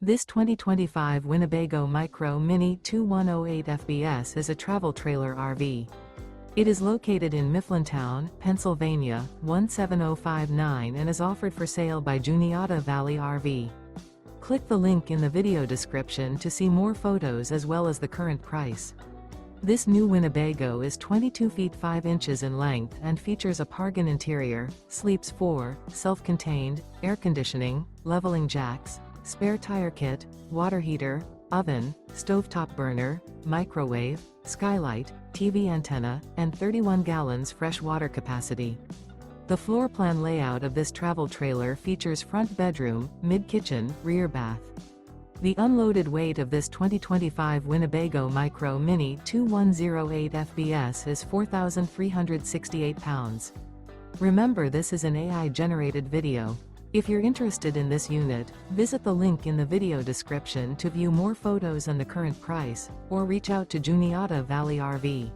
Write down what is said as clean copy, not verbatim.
This 2025 Winnebago Micro Mini 2108 FBS is a travel trailer RV. It is located in Mifflintown, Pennsylvania, 17059 and is offered for sale by Juniata Valley RV. Click the link in the video description to see more photos as well as the current price. This new Winnebago is 22 feet 5 inches in length and features a Pargan interior, sleeps 4, self-contained, air conditioning, leveling jacks, spare tire kit, water heater, oven, stovetop burner, microwave, skylight, TV antenna, and 31 gallons fresh water capacity. The floor plan layout of this travel trailer features front bedroom, mid-kitchen, rear bath. The unloaded weight of this 2025 Winnebago Micro Mini 2108 FBS is 4,368 pounds. Remember, this is an AI-generated video. If you're interested in this unit, visit the link in the video description to view more photos and the current price, or reach out to Juniata Valley RV.